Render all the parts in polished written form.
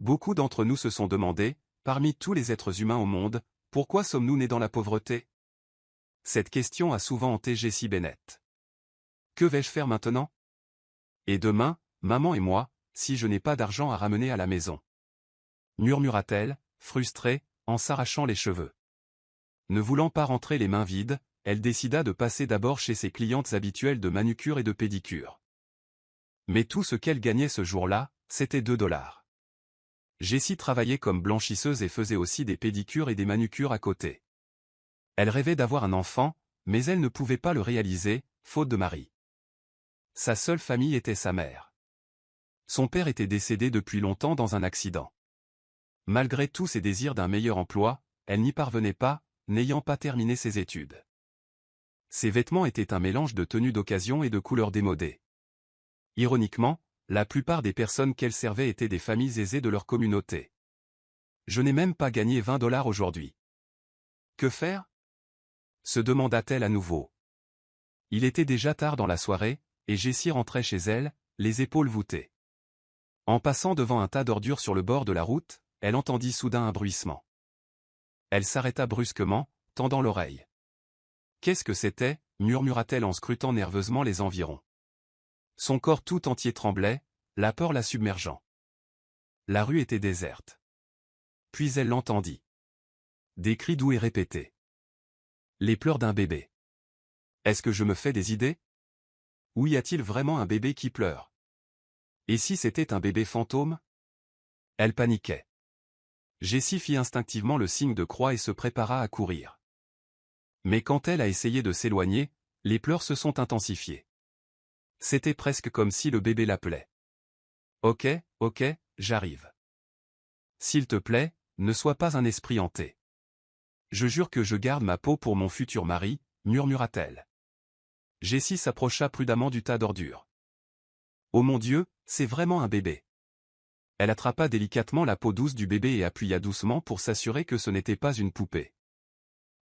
beaucoup d'entre nous se sont demandé, parmi tous les êtres humains au monde, pourquoi sommes-nous nés dans la pauvreté? Cette question a souvent hanté Jessie Bennett. Que vais-je faire maintenant? Et demain, maman et moi, si je n'ai pas d'argent à ramener à la maison? Murmura-t-elle, frustrée, en s'arrachant les cheveux. Ne voulant pas rentrer les mains vides, elle décida de passer d'abord chez ses clientes habituelles de manucure et de pédicure. Mais tout ce qu'elle gagnait ce jour-là, c'était 2 $. Jessie travaillait comme blanchisseuse et faisait aussi des pédicures et des manucures à côté. Elle rêvait d'avoir un enfant, mais elle ne pouvait pas le réaliser, faute de mari. Sa seule famille était sa mère. Son père était décédé depuis longtemps dans un accident. Malgré tous ses désirs d'un meilleur emploi, elle n'y parvenait pas, n'ayant pas terminé ses études. Ses vêtements étaient un mélange de tenues d'occasion et de couleurs démodées. Ironiquement, la plupart des personnes qu'elle servait étaient des familles aisées de leur communauté. Je n'ai même pas gagné 20 $ aujourd'hui. Que faire? Se demanda-t-elle à nouveau. Il était déjà tard dans la soirée, et Jessie rentrait chez elle, les épaules voûtées. En passant devant un tas d'ordures sur le bord de la route, elle entendit soudain un bruissement. Elle s'arrêta brusquement, tendant l'oreille. Qu'est-ce que c'était? Murmura-t-elle en scrutant nerveusement les environs. Son corps tout entier tremblait, la peur la submergeant. La rue était déserte. Puis elle l'entendit. Des cris doux et répétés. Les pleurs d'un bébé. Est-ce que je me fais des idées? Ou y a-t-il vraiment un bébé qui pleure? Et si c'était un bébé fantôme? Elle paniquait. Jessie fit instinctivement le signe de croix et se prépara à courir. Mais quand elle a essayé de s'éloigner, les pleurs se sont intensifiés. C'était presque comme si le bébé l'appelait. Ok, j'arrive. S'il te plaît, ne sois pas un esprit hanté. Je jure que je garde ma peau pour mon futur mari, murmura-t-elle. Jessie s'approcha prudemment du tas d'ordures. Oh mon Dieu, c'est vraiment un bébé. Elle attrapa délicatement la peau douce du bébé et appuya doucement pour s'assurer que ce n'était pas une poupée.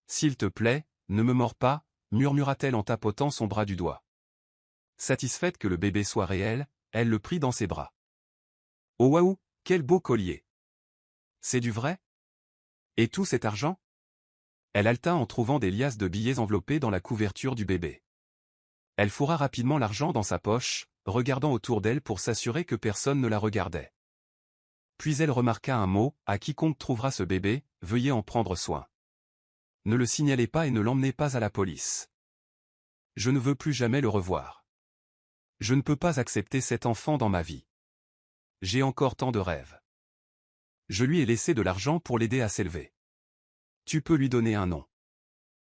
S'il te plaît, ne me mords pas, murmura-t-elle en tapotant son bras du doigt. Satisfaite que le bébé soit réel, elle le prit dans ses bras. Oh waouh, quel beau collier! C'est du vrai? Et tout cet argent? Elle haleta en trouvant des liasses de billets enveloppés dans la couverture du bébé. Elle fourra rapidement l'argent dans sa poche, regardant autour d'elle pour s'assurer que personne ne la regardait. Puis elle remarqua un mot, à quiconque trouvera ce bébé, veuillez en prendre soin. Ne le signalez pas et ne l'emmenez pas à la police. Je ne veux plus jamais le revoir. Je ne peux pas accepter cet enfant dans ma vie. J'ai encore tant de rêves. Je lui ai laissé de l'argent pour l'aider à s'élever. Tu peux lui donner un nom.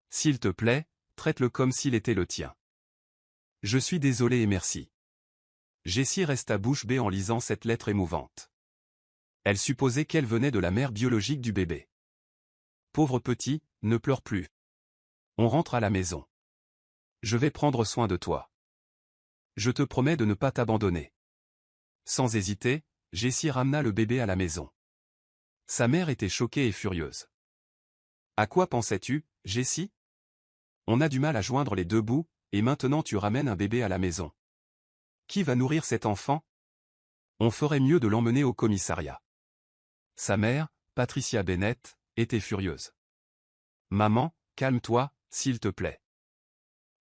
S'il te plaît, traite-le comme s'il était le tien. Je suis désolé et merci. Jessie resta bouche bée en lisant cette lettre émouvante. Elle supposait qu'elle venait de la mère biologique du bébé. Pauvre petit, ne pleure plus. On rentre à la maison. Je vais prendre soin de toi. Je te promets de ne pas t'abandonner. Sans hésiter, Jessie ramena le bébé à la maison. Sa mère était choquée et furieuse. À quoi pensais-tu, Jessie? On a du mal à joindre les deux bouts, et maintenant tu ramènes un bébé à la maison. Qui va nourrir cet enfant? On ferait mieux de l'emmener au commissariat. Sa mère, Patricia Bennett, était furieuse. Maman, calme-toi, s'il te plaît.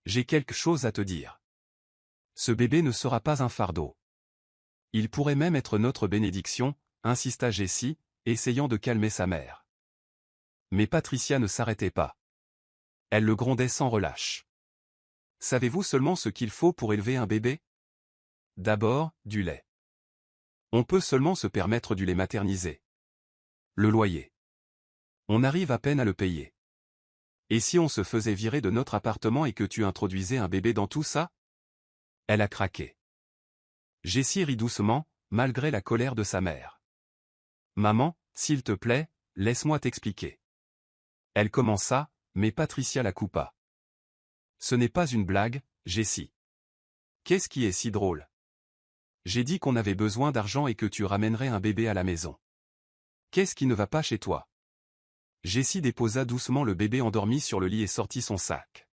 J'ai quelque chose à te dire. Ce bébé ne sera pas un fardeau. Il pourrait même être notre bénédiction, insista Jessie, essayant de calmer sa mère. Mais Patricia ne s'arrêtait pas. Elle le grondait sans relâche. Savez-vous seulement ce qu'il faut pour élever un bébé? D'abord, du lait. On peut seulement se permettre du lait maternisé. Le loyer. On arrive à peine à le payer. Et si on se faisait virer de notre appartement et que tu introduisais un bébé dans tout ça? Elle a craqué. Jessie rit doucement, malgré la colère de sa mère. Maman, s'il te plaît, laisse-moi t'expliquer. Elle commença, mais Patricia la coupa. Ce n'est pas une blague, Jessie. Qu'est-ce qui est si drôle? J'ai dit qu'on avait besoin d'argent et que tu ramènerais un bébé à la maison. Qu'est-ce qui ne va pas chez toi? Jessie déposa doucement le bébé endormi sur le lit et sortit son sac.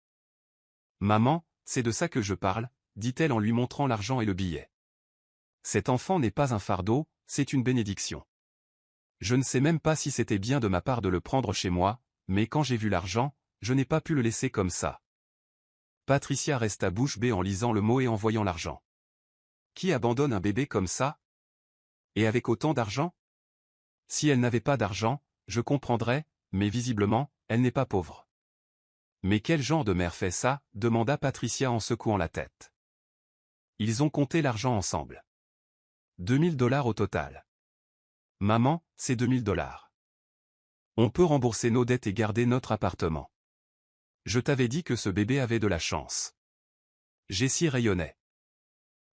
Maman, c'est de ça que je parle, dit-elle en lui montrant l'argent et le billet. Cet enfant n'est pas un fardeau, c'est une bénédiction. Je ne sais même pas si c'était bien de ma part de le prendre chez moi, mais quand j'ai vu l'argent, je n'ai pas pu le laisser comme ça. Patricia resta bouche bée en lisant le mot et en voyant l'argent. Qui abandonne un bébé comme ça? Et avec autant d'argent? Si elle n'avait pas d'argent, je comprendrais, mais visiblement, elle n'est pas pauvre. Mais quel genre de mère fait ça? Demanda Patricia en secouant la tête. Ils ont compté l'argent ensemble. 2000 $ au total. Maman, c'est 2000 $. On peut rembourser nos dettes et garder notre appartement. Je t'avais dit que ce bébé avait de la chance. Jessie rayonnait.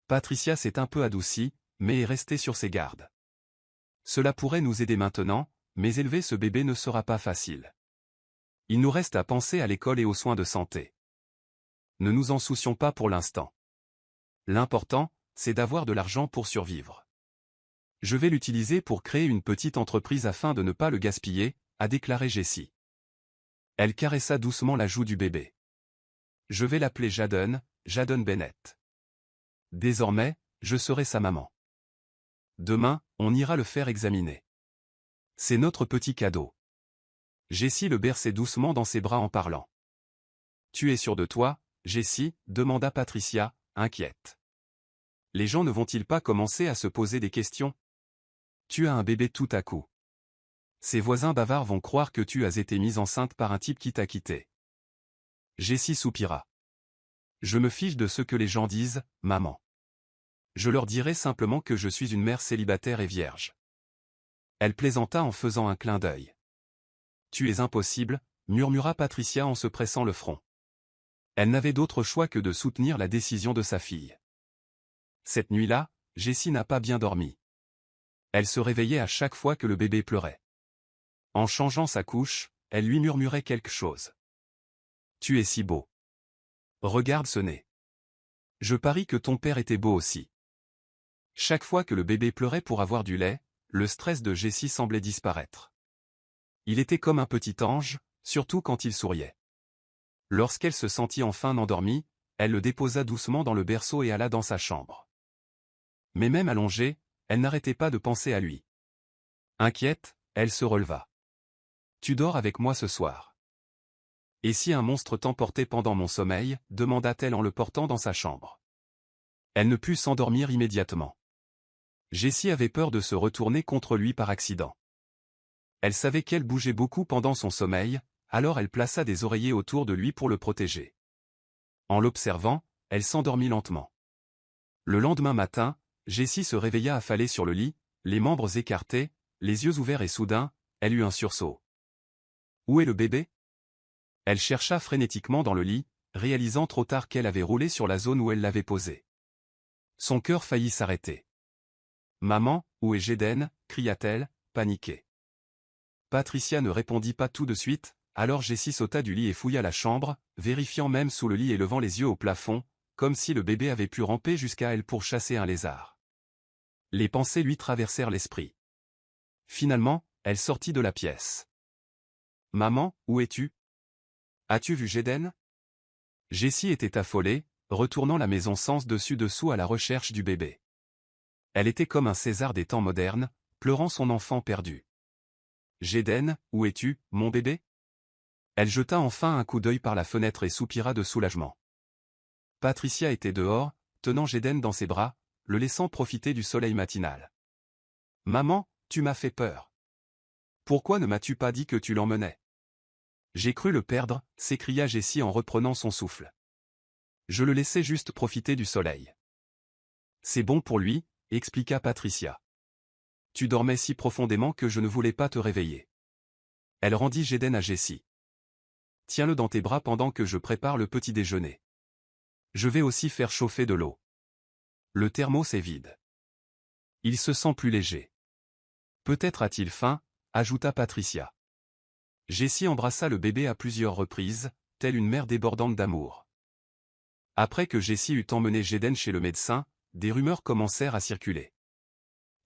Patricia s'est un peu adoucie, mais est restée sur ses gardes. Cela pourrait nous aider maintenant, mais élever ce bébé ne sera pas facile. Il nous reste à penser à l'école et aux soins de santé. Ne nous en soucions pas pour l'instant. L'important, c'est d'avoir de l'argent pour survivre. Je vais l'utiliser pour créer une petite entreprise afin de ne pas le gaspiller, a déclaré Jessie. Elle caressa doucement la joue du bébé. Je vais l'appeler Jaden, Jaden Bennett. Désormais, je serai sa maman. Demain, on ira le faire examiner. C'est notre petit cadeau. Jessie le berçait doucement dans ses bras en parlant. Tu es sûre de toi, Jessie? Demanda Patricia, inquiète. Les gens ne vont-ils pas commencer à se poser des questions? Tu as un bébé tout à coup. Ces voisins bavards vont croire que tu as été mise enceinte par un type qui t'a quitté. Jessie soupira. Je me fiche de ce que les gens disent, maman. Je leur dirai simplement que je suis une mère célibataire et vierge. Elle plaisanta en faisant un clin d'œil. Tu es impossible, murmura Patricia en se pressant le front. Elle n'avait d'autre choix que de soutenir la décision de sa fille. Cette nuit-là, Jessie n'a pas bien dormi. Elle se réveillait à chaque fois que le bébé pleurait. En changeant sa couche, elle lui murmurait quelque chose. Tu es si beau. Regarde ce nez. Je parie que ton père était beau aussi. Chaque fois que le bébé pleurait pour avoir du lait, le stress de Jessie semblait disparaître. Il était comme un petit ange, surtout quand il souriait. Lorsqu'elle se sentit enfin endormie, elle le déposa doucement dans le berceau et alla dans sa chambre. Mais même allongée, elle n'arrêtait pas de penser à lui. Inquiète, elle se releva. Tu dors avec moi ce soir. Et si un monstre t'emportait pendant mon sommeil? Demanda-t-elle en le portant dans sa chambre. Elle ne put s'endormir immédiatement. Jessie avait peur de se retourner contre lui par accident. Elle savait qu'elle bougeait beaucoup pendant son sommeil, alors elle plaça des oreillers autour de lui pour le protéger. En l'observant, elle s'endormit lentement. Le lendemain matin, Jessie se réveilla affalée sur le lit, les membres écartés, les yeux ouverts et soudain, elle eut un sursaut. Où est le bébé? Elle chercha frénétiquement dans le lit, réalisant trop tard qu'elle avait roulé sur la zone où elle l'avait posé. Son cœur faillit s'arrêter. Maman, où est Jaden? Cria-t-elle, paniquée. Patricia ne répondit pas tout de suite, alors Jessie sauta du lit et fouilla la chambre, vérifiant même sous le lit et levant les yeux au plafond, comme si le bébé avait pu ramper jusqu'à elle pour chasser un lézard. Les pensées lui traversèrent l'esprit. Finalement, elle sortit de la pièce. Maman, où es-tu? As-tu vu Jaden? Jessie était affolée, retournant la maison sens dessus dessous à la recherche du bébé. Elle était comme un César des temps modernes, pleurant son enfant perdu. Jaden, où es-tu, mon bébé? Elle jeta enfin un coup d'œil par la fenêtre et soupira de soulagement. Patricia était dehors, tenant Jaden dans ses bras, le laissant profiter du soleil matinal. Maman, tu m'as fait peur. Pourquoi ne m'as-tu pas dit que tu l'emmenais? J'ai cru le perdre, s'écria Jessie en reprenant son souffle. Je le laissais juste profiter du soleil. C'est bon pour lui, expliqua Patricia. Tu dormais si profondément que je ne voulais pas te réveiller. Elle rendit Jaden à Jessie. Tiens-le dans tes bras pendant que je prépare le petit déjeuner. Je vais aussi faire chauffer de l'eau. Le thermos est vide. Il se sent plus léger. Peut-être a-t-il faim, ajouta Patricia. Jessie embrassa le bébé à plusieurs reprises, telle une mère débordante d'amour. Après que Jessie eut emmené Jaden chez le médecin, des rumeurs commencèrent à circuler.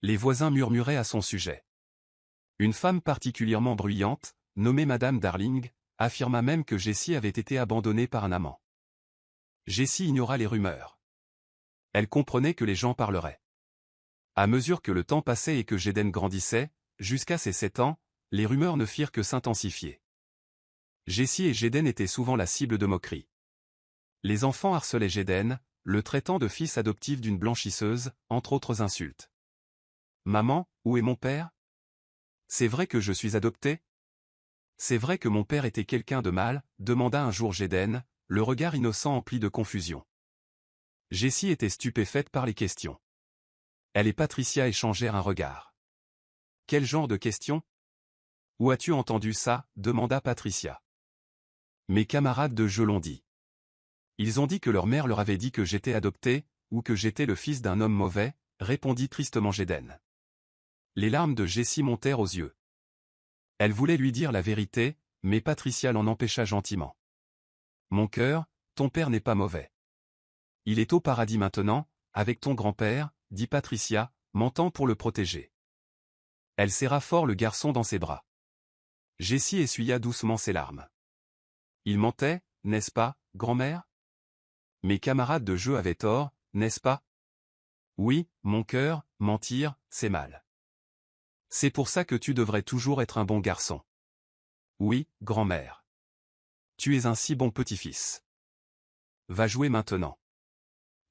Les voisins murmuraient à son sujet. Une femme particulièrement bruyante, nommée Madame Darling, affirma même que Jessie avait été abandonnée par un amant. Jessie ignora les rumeurs. Elle comprenait que les gens parleraient. À mesure que le temps passait et que Jaden grandissait, jusqu'à ses 7 ans, les rumeurs ne firent que s'intensifier. Jessie et Jaden étaient souvent la cible de moqueries. Les enfants harcelaient Jaden, le traitant de fils adoptif d'une blanchisseuse, entre autres insultes. « Maman, où est mon père? C'est vrai que je suis adopté? C'est vrai que mon père était quelqu'un de mal ?» demanda un jour Jaden, le regard innocent empli de confusion. Jessie était stupéfaite par les questions. Elle et Patricia échangèrent un regard. « Quel genre de questions? Où as-tu entendu ça? » demanda Patricia. « Mes camarades de jeu l'ont dit. Ils ont dit que leur mère leur avait dit que j'étais adopté, ou que j'étais le fils d'un homme mauvais, » répondit tristement Jaden. Les larmes de Jessie montèrent aux yeux. Elle voulait lui dire la vérité, mais Patricia l'en empêcha gentiment. « Mon cœur, ton père n'est pas mauvais. Il est au paradis maintenant, avec ton grand-père, » dit Patricia, mentant pour le protéger. Elle serra fort le garçon dans ses bras. Jessie essuya doucement ses larmes. Il mentait, n'est-ce pas, grand-mère? Mes camarades de jeu avaient tort, n'est-ce pas? Oui, mon cœur, mentir, c'est mal. C'est pour ça que tu devrais toujours être un bon garçon. Oui, grand-mère. Tu es un si bon petit-fils. Va jouer maintenant.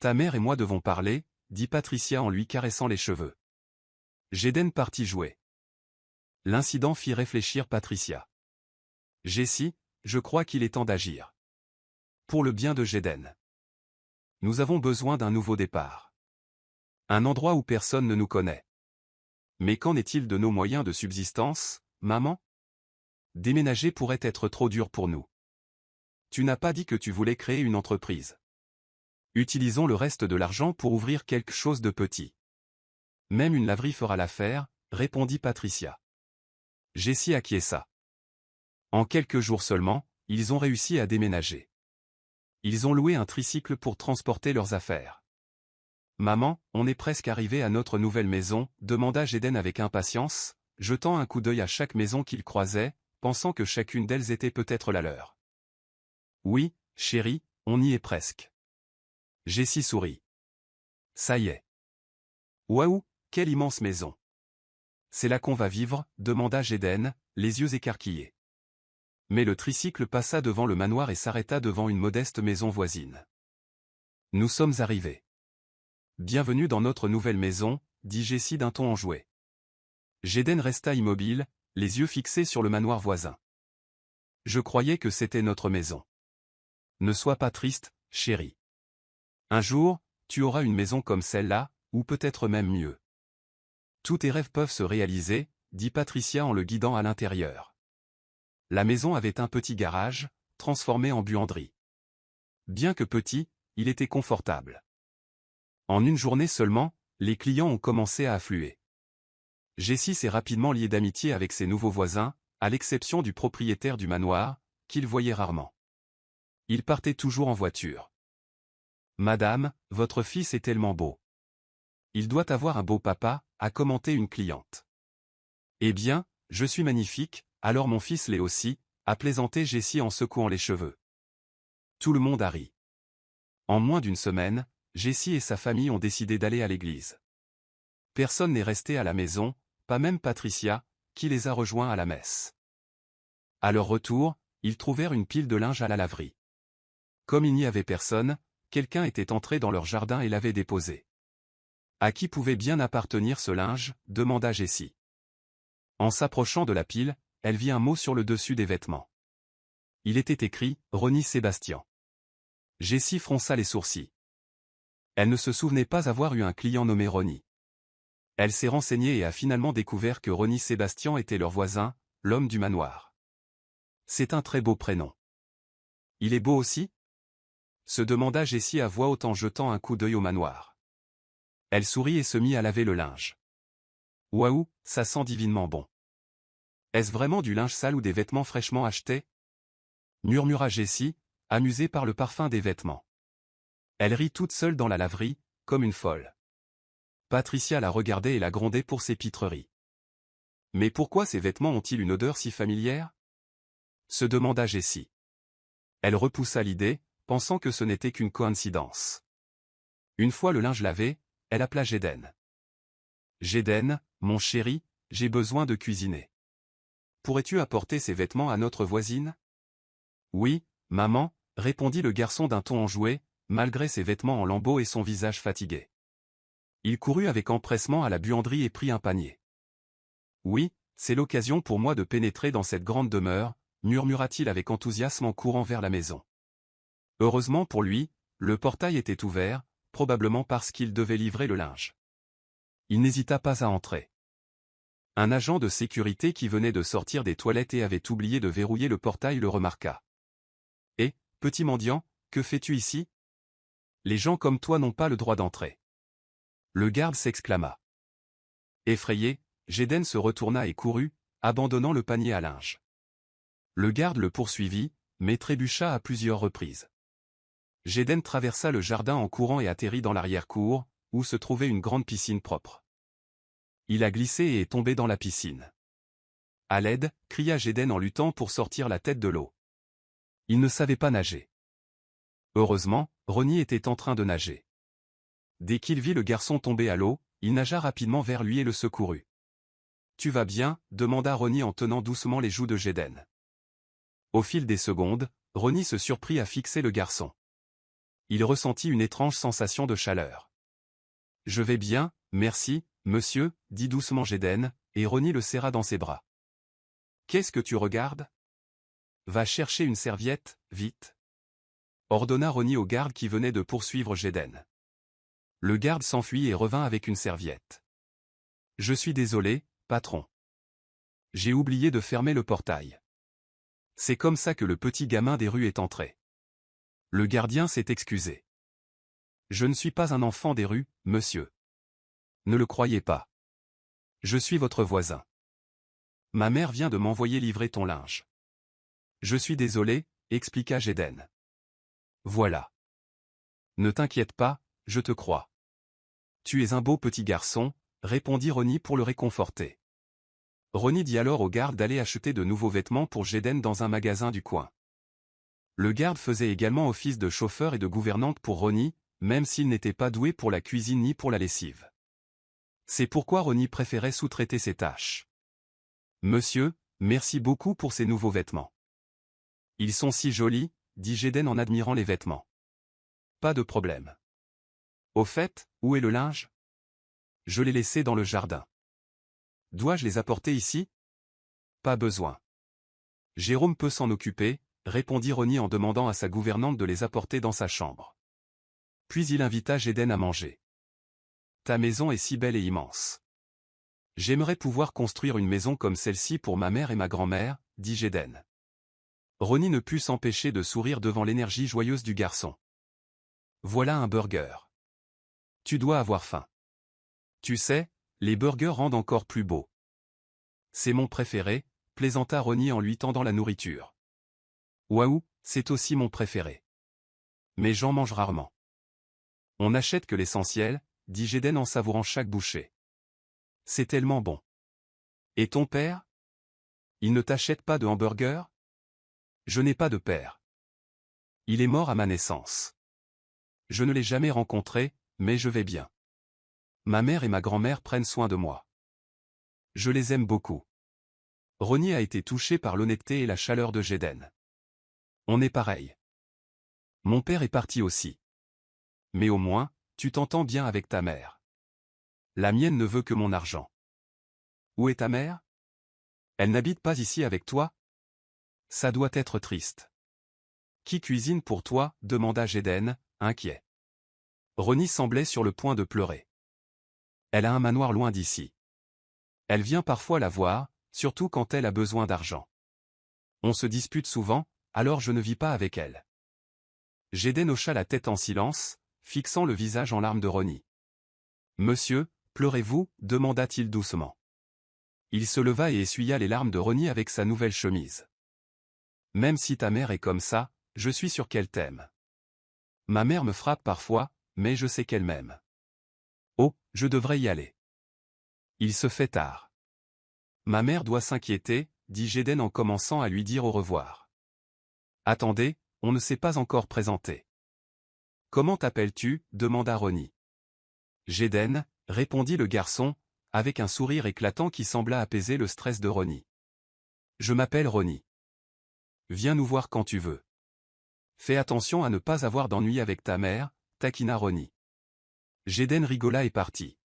Ta mère et moi devons parler, dit Patricia en lui caressant les cheveux. Jaden partit jouer. L'incident fit réfléchir Patricia. Jessie, je crois qu'il est temps d'agir. Pour le bien de Jaden. Nous avons besoin d'un nouveau départ. Un endroit où personne ne nous connaît. Mais qu'en est-il de nos moyens de subsistance, maman? Déménager pourrait être trop dur pour nous. Tu n'as pas dit que tu voulais créer une entreprise. Utilisons le reste de l'argent pour ouvrir quelque chose de petit. Même une laverie fera l'affaire, répondit Patricia. Jessie acquiesça. En quelques jours seulement, ils ont réussi à déménager. Ils ont loué un tricycle pour transporter leurs affaires. Maman, on est presque arrivé à notre nouvelle maison, demanda Jaden avec impatience, jetant un coup d'œil à chaque maison qu'il croisait, pensant que chacune d'elles était peut-être la leur. Oui, chérie, on y est presque. Jessie sourit. Ça y est. Waouh, quelle immense maison. C'est là qu'on va vivre, demanda Jaden, les yeux écarquillés. Mais le tricycle passa devant le manoir et s'arrêta devant une modeste maison voisine. Nous sommes arrivés. Bienvenue dans notre nouvelle maison, dit Jessie d'un ton enjoué. Jaden resta immobile, les yeux fixés sur le manoir voisin. Je croyais que c'était notre maison. Ne sois pas triste, chérie. Un jour, tu auras une maison comme celle-là, ou peut-être même mieux. Tous tes rêves peuvent se réaliser, dit Patricia en le guidant à l'intérieur. La maison avait un petit garage, transformé en buanderie. Bien que petit, il était confortable. En une journée seulement, les clients ont commencé à affluer. Jessie s'est rapidement liée d'amitié avec ses nouveaux voisins, à l'exception du propriétaire du manoir, qu'il voyait rarement. Il partait toujours en voiture. « Madame, votre fils est tellement beau. Il doit avoir un beau papa », a commenté une cliente. « Eh bien, je suis magnifique, alors mon fils l'est aussi », a plaisanté Jessie en secouant les cheveux. Tout le monde a ri. En moins d'une semaine, Jessie et sa famille ont décidé d'aller à l'église. Personne n'est resté à la maison, pas même Patricia, qui les a rejoints à la messe. À leur retour, ils trouvèrent une pile de linge à la laverie. Comme il n'y avait personne, quelqu'un était entré dans leur jardin et l'avait déposé. « À qui pouvait bien appartenir ce linge ?» demanda Jessie. En s'approchant de la pile, elle vit un mot sur le dessus des vêtements. Il était écrit « Ronnie Sébastien ». Jessie fronça les sourcils. Elle ne se souvenait pas avoir eu un client nommé Ronnie. Elle s'est renseignée et a finalement découvert que Ronnie Sébastien était leur voisin, l'homme du manoir. C'est un très beau prénom. Il est beau aussi? Se demanda Jessie à voix haute en jetant un coup d'œil au manoir. Elle sourit et se mit à laver le linge. Waouh, ça sent divinement bon. Est-ce vraiment du linge sale ou des vêtements fraîchement achetés? Murmura Jessie, amusée par le parfum des vêtements. Elle rit toute seule dans la laverie, comme une folle. Patricia la regardait et la grondait pour ses pitreries. Mais pourquoi ces vêtements ont-ils une odeur si familière? Se demanda Jessie. Elle repoussa l'idée, pensant que ce n'était qu'une coïncidence. Une fois le linge lavé, elle appela Jaden. « Jaden, mon chéri, j'ai besoin de cuisiner. Pourrais-tu apporter ces vêtements à notre voisine? Oui, maman, répondit le garçon d'un ton enjoué, malgré ses vêtements en lambeaux et son visage fatigué. Il courut avec empressement à la buanderie et prit un panier. Oui, c'est l'occasion pour moi de pénétrer dans cette grande demeure, murmura-t-il avec enthousiasme en courant vers la maison. Heureusement pour lui, le portail était ouvert, probablement parce qu'il devait livrer le linge. Il n'hésita pas à entrer. Un agent de sécurité qui venait de sortir des toilettes et avait oublié de verrouiller le portail le remarqua. « Eh, petit mendiant, que fais-tu ici? Les gens comme toi n'ont pas le droit d'entrer. » Le garde s'exclama. Effrayé, Gédène se retourna et courut, abandonnant le panier à linge. Le garde le poursuivit, mais trébucha à plusieurs reprises. Gédène traversa le jardin en courant et atterrit dans l'arrière-cour, où se trouvait une grande piscine propre. Il a glissé et est tombé dans la piscine. « À l'aide !» cria Gédène en luttant pour sortir la tête de l'eau. Il ne savait pas nager. Heureusement, Ronnie était en train de nager. Dès qu'il vit le garçon tomber à l'eau, il nagea rapidement vers lui et le secourut. « Tu vas bien ?» demanda Ronnie en tenant doucement les joues de Gédène. Au fil des secondes, Ronnie se surprit à fixer le garçon. Il ressentit une étrange sensation de chaleur. « Je vais bien, merci, monsieur, dit doucement Gédène, et Ronnie le serra dans ses bras. « Qu'est-ce que tu regardes? Va chercher une serviette, vite !» ordonna Ronnie au garde qui venait de poursuivre Gédène. Le garde s'enfuit et revint avec une serviette. « Je suis désolé, patron. J'ai oublié de fermer le portail. » C'est comme ça que le petit gamin des rues est entré. Le gardien s'est excusé. « Je ne suis pas un enfant des rues, monsieur. Ne le croyez pas. Je suis votre voisin. Ma mère vient de m'envoyer livrer ton linge. »« Je suis désolé, » expliqua Gédène. « Voilà. Ne t'inquiète pas, je te crois. Tu es un beau petit garçon, » répondit Ronnie pour le réconforter. Ronnie dit alors au garde d'aller acheter de nouveaux vêtements pour Gédène dans un magasin du coin. Le garde faisait également office de chauffeur et de gouvernante pour Ronnie, même s'il n'était pas doué pour la cuisine ni pour la lessive. C'est pourquoi Ronnie préférait sous-traiter ses tâches. « Monsieur, merci beaucoup pour ces nouveaux vêtements. »« Ils sont si jolis, » dit Gédène en admirant les vêtements. « Pas de problème. »« Au fait, où est le linge? »« Je l'ai laissé dans le jardin. »« Dois-je les apporter ici? »« Pas besoin. Jérôme peut s'en occuper, » répondit Ronnie en demandant à sa gouvernante de les apporter dans sa chambre. Puis il invita Gédène à manger. « Ta maison est si belle et immense. J'aimerais pouvoir construire une maison comme celle-ci pour ma mère et ma grand-mère, » dit Gédène. Ronnie ne put s'empêcher de sourire devant l'énergie joyeuse du garçon. « Voilà un burger. Tu dois avoir faim. Tu sais, les burgers rendent encore plus beau. »« C'est mon préféré, » plaisanta Ronnie en lui tendant la nourriture. « Waouh, c'est aussi mon préféré. Mais j'en mange rarement. »« On n'achète que l'essentiel, » dit Gédène en savourant chaque bouchée. « C'est tellement bon. »« Et ton père? Il ne t'achète pas de hamburger? »« Je n'ai pas de père. Il est mort à ma naissance. Je ne l'ai jamais rencontré, mais je vais bien. Ma mère et ma grand-mère prennent soin de moi. Je les aime beaucoup. » Ronnie a été touché par l'honnêteté et la chaleur de Gédène. « On est pareil. Mon père est parti aussi. Mais au moins, tu t'entends bien avec ta mère. La mienne ne veut que mon argent. »« Où est ta mère? Elle n'habite pas ici avec toi? Ça doit être triste. »« Qui cuisine pour toi? » demanda Gédène, inquiet. Ronnie semblait sur le point de pleurer. « Elle a un manoir loin d'ici. Elle vient parfois la voir, surtout quand elle a besoin d'argent. On se dispute souvent, alors je ne vis pas avec elle. » Gédène hocha la tête en silence, fixant le visage en larmes de Ronnie. « Monsieur, pleurez-vous? » demanda-t-il doucement. Il se leva et essuya les larmes de Ronnie avec sa nouvelle chemise. « Même si ta mère est comme ça, je suis sûr qu'elle t'aime. Ma mère me frappe parfois, mais je sais qu'elle m'aime. Oh, je devrais y aller. Il se fait tard. Ma mère doit s'inquiéter, » dit Gédène en commençant à lui dire au revoir. « Attendez, on ne s'est pas encore présenté. »« Comment t'appelles-tu? » demanda Ronnie. « Gédène, » répondit le garçon, avec un sourire éclatant qui sembla apaiser le stress de Ronnie. Je m'appelle Ronnie. Viens nous voir quand tu veux. Fais attention à ne pas avoir d'ennui avec ta mère, taquina Ronnie. Jaden rigola et partit.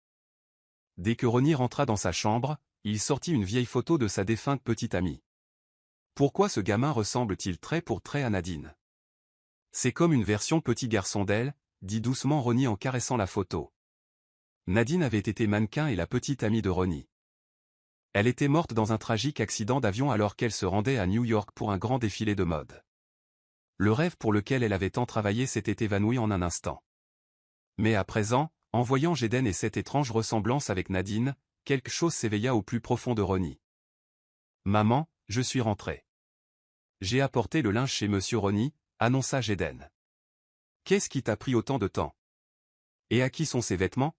Dès que Ronnie rentra dans sa chambre, il sortit une vieille photo de sa défunte petite amie. Pourquoi ce gamin ressemble-t-il trait pour trait à Nadine? C'est comme une version petit garçon d'elle, dit doucement Ronnie en caressant la photo. Nadine avait été mannequin et la petite amie de Ronnie. Elle était morte dans un tragique accident d'avion alors qu'elle se rendait à New York pour un grand défilé de mode. Le rêve pour lequel elle avait tant travaillé s'était évanoui en un instant. Mais à présent, en voyant Jaden et cette étrange ressemblance avec Nadine, quelque chose s'éveilla au plus profond de Ronnie. « Maman, je suis rentré. J'ai apporté le linge chez Monsieur Ronnie, annonça Jaden. Qu'est-ce qui t'a pris autant de temps? Et à qui sont ces vêtements?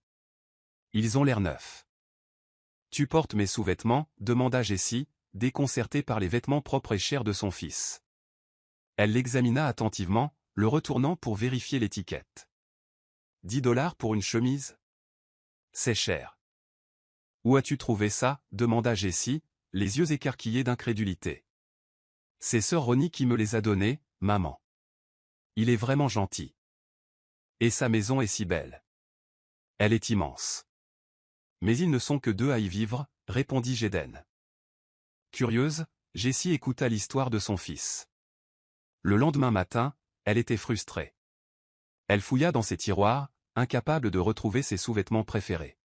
Ils ont l'air neufs. Tu portes mes sous-vêtements, demanda Jessie, déconcertée par les vêtements propres et chers de son fils. Elle l'examina attentivement, le retournant pour vérifier l'étiquette. 10 $ pour une chemise? C'est cher. Où as-tu trouvé ça? Demanda Jessie, les yeux écarquillés d'incrédulité. C'est sœur Ronnie qui me les a donnés, maman. Il est vraiment gentil. Et sa maison est si belle. Elle est immense. Mais ils ne sont que 2 à y vivre, répondit Jaden. Curieuse, Jessie écouta l'histoire de son fils. Le lendemain matin, elle était frustrée. Elle fouilla dans ses tiroirs, incapable de retrouver ses sous-vêtements préférés.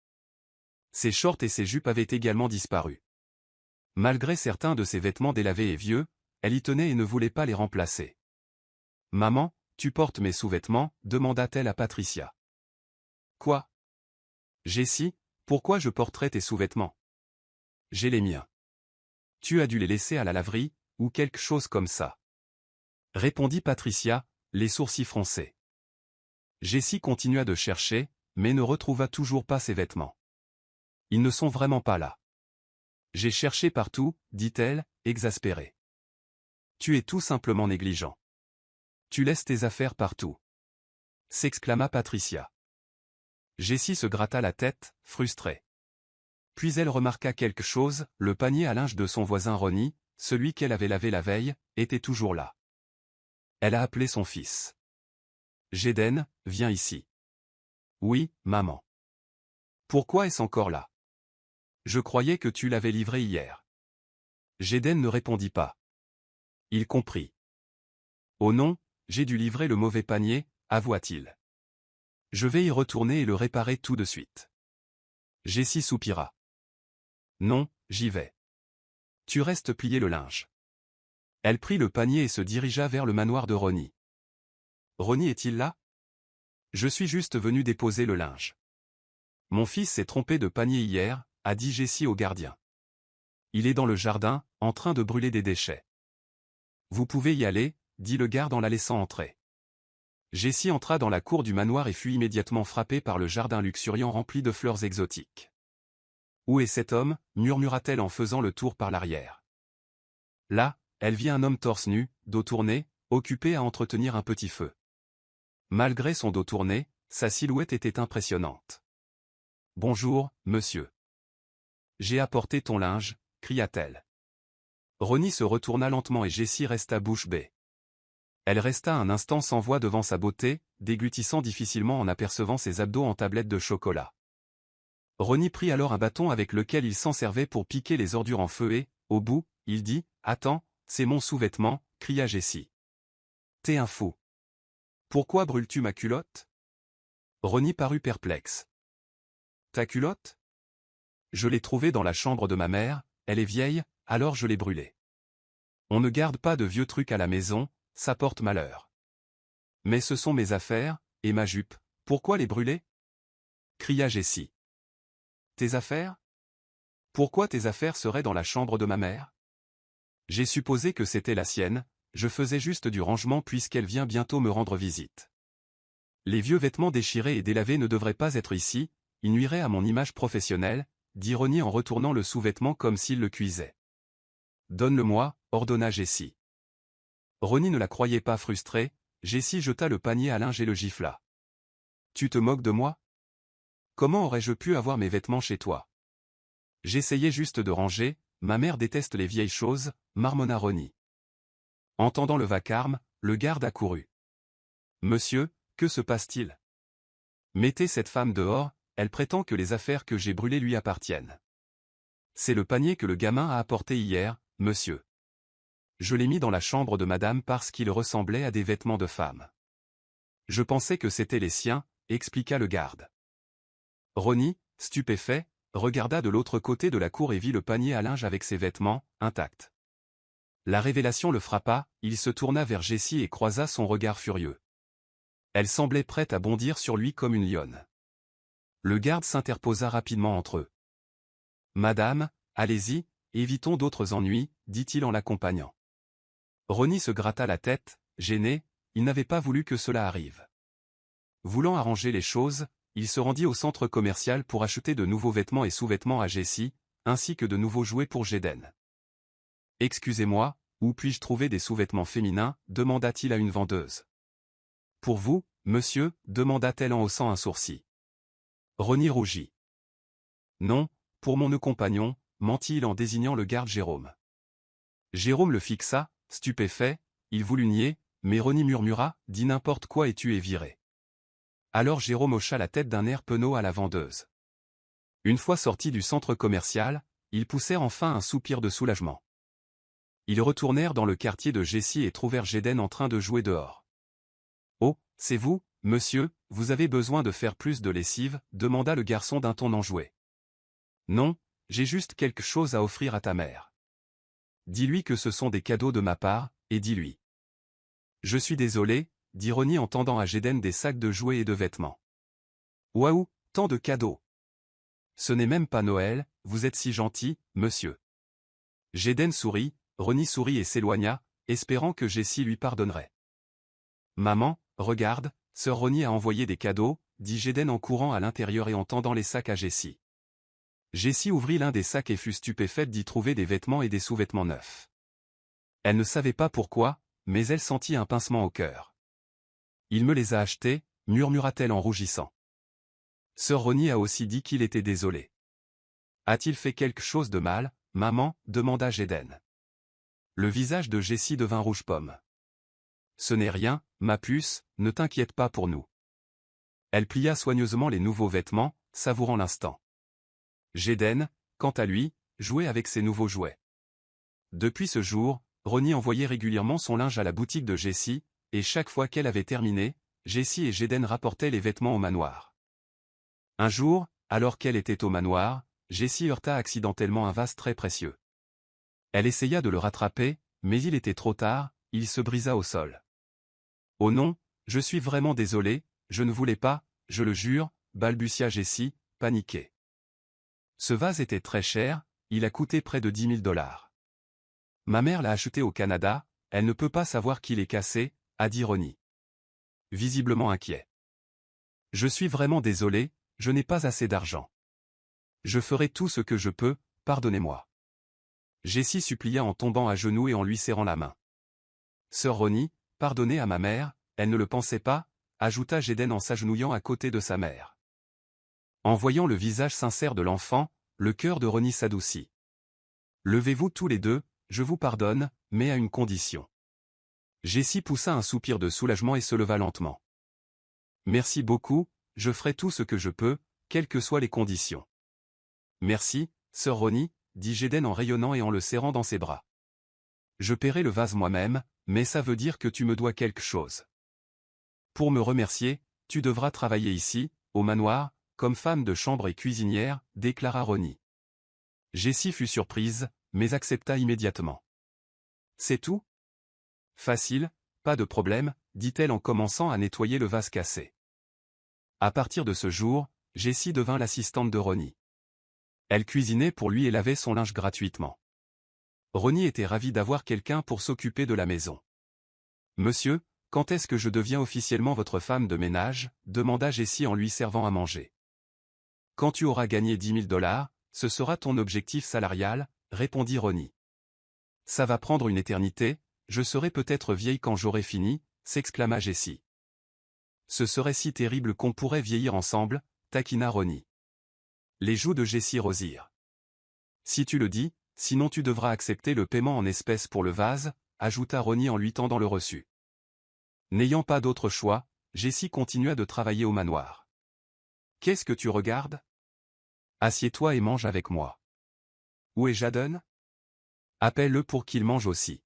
Ses shorts et ses jupes avaient également disparu. Malgré certains de ses vêtements délavés et vieux, elle y tenait et ne voulait pas les remplacer. « Maman, tu portes mes sous-vêtements ?» demanda-t-elle à Patricia. « Quoi? Jessie, pourquoi je porterais tes sous-vêtements? J'ai les miens. Tu as dû les laisser à la laverie, ou quelque chose comme ça. » Répondit Patricia, les sourcils froncés. Jessie continua de chercher, mais ne retrouva toujours pas ses vêtements. Ils ne sont vraiment pas là. J'ai cherché partout, dit-elle, exaspérée. Tu es tout simplement négligent. Tu laisses tes affaires partout. S'exclama Patricia. Jessie se gratta la tête, frustrée. Puis elle remarqua quelque chose, le panier à linge de son voisin Ronnie, celui qu'elle avait lavé la veille, était toujours là. Elle a appelé son fils. Jaden, viens ici. Oui, maman. Pourquoi est-ce encore là? Je croyais que tu l'avais livré hier. Jaden ne répondit pas. Il comprit. Oh non, j'ai dû livrer le mauvais panier, avoua-t-il. Je vais y retourner et le réparer tout de suite. Jessie soupira. Non, j'y vais. Tu restes plier le linge. Elle prit le panier et se dirigea vers le manoir de Ronnie. Ronnie est-il là? Je suis juste venu déposer le linge. Mon fils s'est trompé de panier hier, a dit Jessie au gardien. Il est dans le jardin, en train de brûler des déchets. Vous pouvez y aller, dit le garde en la laissant entrer. Jessie entra dans la cour du manoir et fut immédiatement frappée par le jardin luxuriant rempli de fleurs exotiques. Où est cet homme? Murmura-t-elle en faisant le tour par l'arrière. Là, elle vit un homme torse nu, dos tourné, occupé à entretenir un petit feu. Malgré son dos tourné, sa silhouette était impressionnante. Bonjour, monsieur. J'ai apporté ton linge, cria-t-elle. Ronnie se retourna lentement et Jessie resta bouche bée. Elle resta un instant sans voix devant sa beauté, déglutissant difficilement en apercevant ses abdos en tablette de chocolat. Ronnie prit alors un bâton avec lequel il s'en servait pour piquer les ordures en feu et, au bout, il dit « Attends, c'est mon sous-vêtement », cria Jessie. « T'es un fou. Pourquoi brûles-tu ma culotte ?» Ronnie parut perplexe. « Ta culotte ? Je l'ai trouvée dans la chambre de ma mère, elle est vieille, alors je l'ai brûlée. On ne garde pas de vieux trucs à la maison, ça porte malheur. Mais ce sont mes affaires, et ma jupe, pourquoi les brûler ? Cria Jessie. Tes affaires ? Pourquoi tes affaires seraient dans la chambre de ma mère ? J'ai supposé que c'était la sienne, je faisais juste du rangement puisqu'elle vient bientôt me rendre visite. Les vieux vêtements déchirés et délavés ne devraient pas être ici, ils nuiraient à mon image professionnelle, dit Ronnie en retournant le sous-vêtement comme s'il le cuisait. Donne-le-moi, ordonna Jessie. Ronnie ne la croyait pas frustrée, Jessie jeta le panier à linge et le gifla. Tu te moques de moi ? Comment aurais-je pu avoir mes vêtements chez toi ? J'essayais juste de ranger, ma mère déteste les vieilles choses, marmonna Ronnie. Entendant le vacarme, le garde accourut. Monsieur, que se passe-t-il? Mettez cette femme dehors, elle prétend que les affaires que j'ai brûlées lui appartiennent. C'est le panier que le gamin a apporté hier, monsieur. Je l'ai mis dans la chambre de madame parce qu'il ressemblait à des vêtements de femme. Je pensais que c'étaient les siens, expliqua le garde. Ronnie, stupéfait, regarda de l'autre côté de la cour et vit le panier à linge avec ses vêtements, intacts. La révélation le frappa, il se tourna vers Jessie et croisa son regard furieux. Elle semblait prête à bondir sur lui comme une lionne. Le garde s'interposa rapidement entre eux. « Madame, allez-y, évitons d'autres ennuis, dit-il en l'accompagnant. Ronnie se gratta la tête, gêné, il n'avait pas voulu que cela arrive. Voulant arranger les choses, il se rendit au centre commercial pour acheter de nouveaux vêtements et sous-vêtements à Jessie, ainsi que de nouveaux jouets pour Jaden. « Excusez-moi, où puis-je trouver des sous-vêtements féminins » demanda-t-il à une vendeuse. « Pour vous, monsieur » demanda-t-elle en haussant un sourcil. Ronnie rougit. « Non, pour mon compagnon » mentit-il en désignant le garde Jérôme. Jérôme le fixa, stupéfait, il voulut nier, mais Ronnie murmura « Dis n'importe quoi et tu es viré ». Alors Jérôme hocha la tête d'un air penaud à la vendeuse. Une fois sortis du centre commercial, ils poussèrent enfin un soupir de soulagement. Ils retournèrent dans le quartier de Jessie et trouvèrent Jaden en train de jouer dehors. « Oh, c'est vous, monsieur, vous avez besoin de faire plus de lessive » demanda le garçon d'un ton enjoué. « Non, j'ai juste quelque chose à offrir à ta mère. Dis-lui que ce sont des cadeaux de ma part, et dis-lui. » « Je suis désolé » dit Ronnie en tendant à Jaden des sacs de jouets et de vêtements. « Waouh, tant de cadeaux. Ce n'est même pas Noël, vous êtes si gentil, monsieur. » Jaden sourit, Ronnie sourit et s'éloigna, espérant que Jessie lui pardonnerait. « Maman, regarde, sœur Ronnie a envoyé des cadeaux, » dit Jaden en courant à l'intérieur et en tendant les sacs à Jessie. Jessie ouvrit l'un des sacs et fut stupéfaite d'y trouver des vêtements et des sous-vêtements neufs. Elle ne savait pas pourquoi, mais elle sentit un pincement au cœur. « Il me les a achetés » murmura-t-elle en rougissant. Sœur Ronnie a aussi dit qu'il était désolé. « A-t-il fait quelque chose de mal, maman » demanda Jaden. Le visage de Jessie devint rouge pomme. « Ce n'est rien, ma puce, ne t'inquiète pas pour nous. » Elle plia soigneusement les nouveaux vêtements, savourant l'instant. Jaden, quant à lui, jouait avec ses nouveaux jouets. Depuis ce jour, Ronnie envoyait régulièrement son linge à la boutique de Jessie, et chaque fois qu'elle avait terminé, Jessie et Jaden rapportaient les vêtements au manoir. Un jour, alors qu'elle était au manoir, Jessie heurta accidentellement un vase très précieux. Elle essaya de le rattraper, mais il était trop tard, il se brisa au sol. « Oh non, je suis vraiment désolé, je ne voulais pas, je le jure » balbutia Jessie, paniquée. Ce vase était très cher, il a coûté près de 10 000 $. Ma mère l'a acheté au Canada, elle ne peut pas savoir qu'il est cassé, a dit Ronnie. Visiblement inquiet. Je suis vraiment désolé, je n'ai pas assez d'argent. Je ferai tout ce que je peux, pardonnez-moi. Jessie supplia en tombant à genoux et en lui serrant la main. Sœur Ronnie, pardonnez à ma mère, elle ne le pensait pas, ajouta Jaden en s'agenouillant à côté de sa mère. En voyant le visage sincère de l'enfant, le cœur de Ronnie s'adoucit. Levez-vous tous les deux, je vous pardonne, mais à une condition. Jessie poussa un soupir de soulagement et se leva lentement. Merci beaucoup, je ferai tout ce que je peux, quelles que soient les conditions. Merci, sœur Ronnie, dit Jaden en rayonnant et en le serrant dans ses bras. Je paierai le vase moi-même, mais ça veut dire que tu me dois quelque chose. Pour me remercier, tu devras travailler ici, au manoir, comme femme de chambre et cuisinière, déclara Ronnie. Jessie fut surprise, mais accepta immédiatement. C'est tout ? Facile, pas de problème, dit-elle en commençant à nettoyer le vase cassé. À partir de ce jour, Jessie devint l'assistante de Ronnie. Elle cuisinait pour lui et lavait son linge gratuitement. Ronnie était ravi d'avoir quelqu'un pour s'occuper de la maison. « Monsieur, quand est-ce que je deviens officiellement votre femme de ménage » demanda Jessie en lui servant à manger. « Quand tu auras gagné 10 000 $, ce sera ton objectif salarial » répondit Ronnie. « Ça va prendre une éternité, je serai peut-être vieille quand j'aurai fini » s'exclama Jessie. « Ce serait si terrible qu'on pourrait vieillir ensemble » taquina Ronnie. Les joues de Jessie rosirent. Si tu le dis, sinon tu devras accepter le paiement en espèces pour le vase, ajouta Ronnie en lui tendant le reçu. N'ayant pas d'autre choix, Jessie continua de travailler au manoir. Qu'est-ce que tu regardes? Assieds-toi et mange avec moi. Où est Jadon? Appelle-le pour qu'il mange aussi.